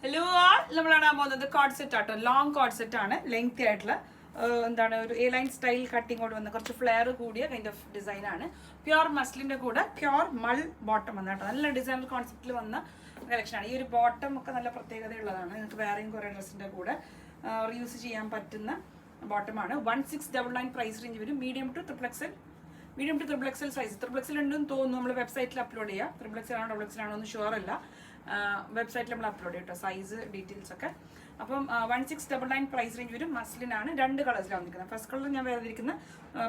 Hello നമ്മളാണ് പോകുന്നത് code set ആട്ടോ. ലോങ് കോഡ് സെറ്റ് ആണ്, ലെങ്തി ആയിട്ടുള്ള എന്താണ് ഒരു എ ലൈൻ സ്റ്റൈൽ കട്ടിങ്ങോട് വന്ന കുറച്ച് ഫ്ലെയർ കൂടിയ കൈൻഡ് ഓഫ് ഡിസൈൻ ആണ്. പ്യുവർ മസ്ലിന്റെ കൂടെ പ്യുവർ മൾ ബോട്ടം വന്ന കേട്ടോ. നല്ല ഡിസൈനർ കോൺസെപ്റ്റിൽ വന്ന കളക്ഷൻ ആണ്. ഈ ഒരു ബോട്ടം ഒക്കെ നല്ല പ്രത്യേകതയുള്ളതാണ്. നിങ്ങൾക്ക് വേറെയും കുറേ ഡ്രസ്സിന്റെ കൂടെ റീയൂസ് ചെയ്യാൻ പറ്റുന്ന ബോട്ടമാണ്. 1699 പ്രൈസ് റേഞ്ച് വരും. Medium two triple XL size. Triple XL ഉണ്ടെന്ന് തോന്നുന്നു. നമ്മൾ വെബ്സൈറ്റിൽ അപ്ലോഡ് ചെയ്യാം. ട്രിപ്പിൾ എക്സൽ ആണോ ഡബിൾ എക്സൽ ആണോ എന്ന് ഷുവർ അല്ല. വെബ്സൈറ്റിൽ നമ്മൾ അപ്ലോഡ് ചെയ്യും കേട്ടോ, സൈസ് ഡീറ്റെയിൽസ് ഒക്കെ. അപ്പം 1699 പ്രൈസ് റേഞ്ച് വരും. മസ്ലിനാണ്, 2 കളേഴ്സിലാണ് വന്നിരിക്കുന്നത്. ഫസ്റ്റ് കളർ ഞാൻ വേർതിരിക്കുന്ന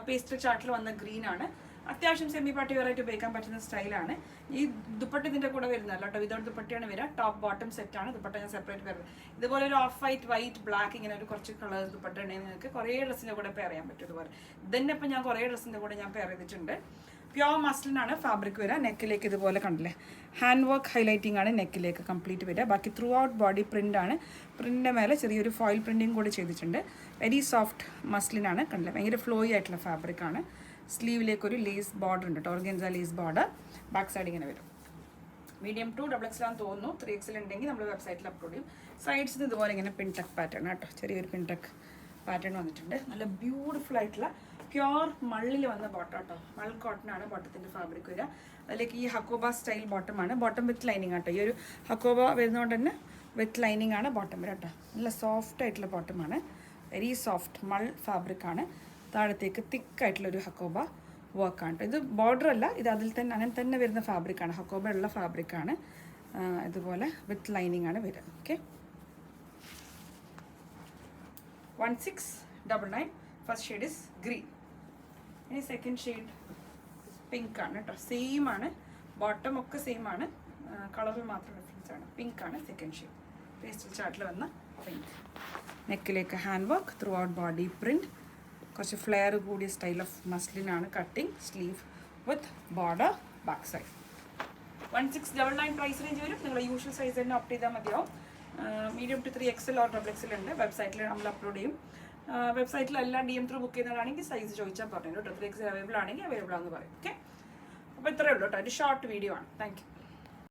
പേസ്റ്റൽ ചാർട്ടിൽ വന്ന ഗ്രീൻ ആണ്. അത്യാവശ്യം സെമി പാർട്ടി വെയർ ആയിട്ട് ഉപയോഗിക്കാൻ പറ്റുന്ന സ്റ്റൈലാണ്. ഈ ദുപ്പട്ട ഇതിന്റെ കൂടെ വരുന്നല്ലോ കേട്ടോ. വിതൗട്ട് ദുപ്പട്ടയാണ് വരിക. ടോപ്പ് ബോട്ടം സെറ്റ് ആണ്. ദുപ്പട്ട ഞാൻ സെപ്പറേറ്റ് വരുന്നത്. ഇതുപോലെ ഒരു ഓഫ് വൈറ്റ് ബ്ലാക്ക് ഇങ്ങനെ ഒരു കുറച്ച് കളർ ദുപ്പട്ട ഉണ്ടെങ്കിൽ നിങ്ങൾക്ക് കുറേ ഡ്രസ്സിന്റെ കൂടെ പെയർ ചെയ്യാൻ പറ്റും. ഇതുപോലെ ഇതന്നെ ഇപ്പം ഞാൻ കുറേ ഡ്രസ്സിന്റെ കൂടെ ഞാൻ പെയർ ചെയ്തിട്ടുണ്ട്. പ്യോർ മസ്ലിനാണ് ഫാബ്രിക് വരിക. നെക്കിലേക്ക് ഇതുപോലെ കണ്ടില്ലേ, ഹാൻഡ് വർക്ക് ഹൈലൈറ്റിംഗ് ആണ് നെക്കിലേക്ക് കംപ്ലീറ്റ് വരിക. ബാക്കി ത്രൂ ഔട്ട് ബോഡി പ്രിന്റ് ആണ്. പ്രിന്റിന്റെ മേലെ ചെറിയൊരു ഫോയിൽ പ്രിന്റിങ് കൂടി ചെയ്തിട്ടുണ്ട്. വെരി സോഫ്റ്റ് മസ്ലിനാണ്, കണ്ടില്ലേ, ഭയങ്കര ഫ്ലോയി ആയിട്ടുള്ള ഫാബ്രിക് ആണ്. സ്ലീവിലേക്ക് ഒരു ലേസ് ബോർഡർ ഉണ്ട്, organza lace border. Back side ഇങ്ങനെ വരും. മീഡിയം ടു ഡബിൾ എക്സൽ ആണെന്ന് തോന്നുന്നു. 3XL ഉണ്ടെങ്കിൽ നമ്മൾ വെബ്സൈറ്റിൽ അപ്ലോഡ് ചെയ്യും. സൈഡ്സിന് ഇതുപോലെ ഇങ്ങനെ പിൻടെക് പാറ്റേൺ കേട്ടോ, ചെറിയൊരു പിൻടെക് പാറ്റേൺ വന്നിട്ടുണ്ട്. നല്ല ബ്യൂട്ടിഫുൾ ആയിട്ടുള്ള പ്യോർ മള്ളിൽ വന്ന ബോട്ടം കേട്ടോ. മൾ കോട്ടൺ ആണ് ബോട്ടത്തിൻ്റെ ഫാബ്രിക് വരിക. അതിലേക്ക് ഈ ഹക്കോബ സ്റ്റൈൽ ബോട്ടമാണ്. ബോട്ടം വിത്ത് ലൈനിങ് കേട്ടോ. ഈ ഒരു ഹക്കോബ വരുന്നതുകൊണ്ട് തന്നെ വിത്ത് ലൈനിങ് ആണ് ബോട്ടം വരിക കേട്ടോ. നല്ല സോഫ്റ്റ് ആയിട്ടുള്ള ബോട്ടമാണ്. വെരി സോഫ്റ്റ് മൾ ഫാബ്രിക് ആണ്. താഴത്തേക്ക് തിക്കായിട്ടുള്ളൊരു ഹക്കോബ വർക്കാണ് കേട്ടോ. ഇത് ബോർഡർ അല്ല, ഇത് അതിൽ തന്നെ അങ്ങനെ തന്നെ വരുന്ന ഫാബ്രിക്കാണ്. ഹക്കോബ ഉള്ള ഫാബ്രിക്കാണ്. ഇതുപോലെ വിത്ത് ലൈനിങ് ആണ് വരിക. Okay, 1699. First shade is green. ഇനി സെക്കൻഡ് ഷെയ്ഡ് പിങ്ക് ആണ് കേട്ടോ. സെയിം ആണ്, ബോട്ടം ഒക്കെ സെയിം ആണ്, കളറിൽ മാത്രം ഡിഫറൻസ് ആണ്. പിങ്ക് ആണ് സെക്കൻഡ് ഷെയ്ഡ്. പേസ്റ്റൽ ചാർട്ടിൽ വന്ന പിങ്ക്. നെക്കിലേക്ക് hand work, throughout body print, കുറച്ച് ഫ്ലെയർ കൂടിയ സ്റ്റൈൽ ഓഫ് മസ്ലിനാണ്. Cutting sleeve with border, back side. 1699 price range വരും. നിങ്ങൾ യൂഷ്വൽ സൈസ് തന്നെ ഓപ്റ്റ് ചെയ്താൽ മതിയാവും. Medium to 3XL or double XL ഉണ്ട്. വെബ്സൈറ്റിൽ നമ്മൾ അപ്ലോഡ് ചെയ്യും. വെബ്സൈറ്റിലെല്ലാം DM ത്രൂ ബുക്ക് ചെയ്യുന്നതാണെങ്കിൽ സൈസ് ചോദിച്ചാൽ പറഞ്ഞു കേട്ടോ. 3XL അവൈലബിൾ ആണെങ്കിൽ അവൈലബിൾ ആണെന്ന് പറയും. ഓക്കെ, അപ്പോൾ ഇത്രയേ ഉള്ളൂ കേട്ടോ. ഒരു ഷോർട്ട് വീഡിയോ ആണ്. Thank you.